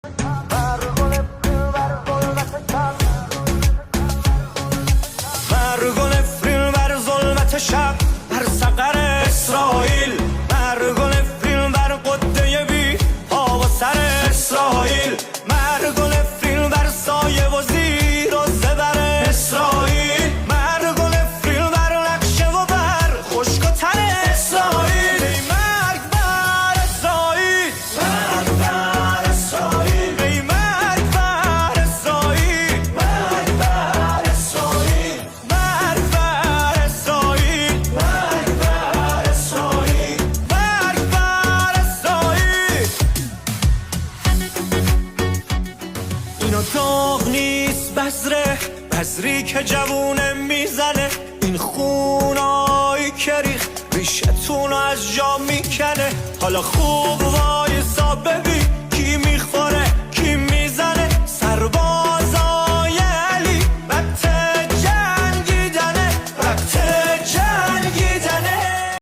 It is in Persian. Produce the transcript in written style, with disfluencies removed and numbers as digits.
مرگ و نفرین بر ظلمت شب، بر سقر اسرائیل. مرگ و نفرین بر قده بی پا و سر اسرائیل. مرگ و نفرین بر سایه و زیر و زبر اسرائیل. مرگ و نفرین بر نقشه و بر خشک و تر اسرائیل. ای مرگ بر اسرائیل، مرگ بر اسرائیل. ای مرگ بر اسرائیل، مرگ بر اسرائیل. مرگ بر اسرائیل، مرگ بر اسرائیل. مرگ بر اسرائیل. اینا داغ نیست بذره، بذری که جوونه میزنه. این خونایی که ریخ ریشتونو از جا میکنه. حالا خوب وای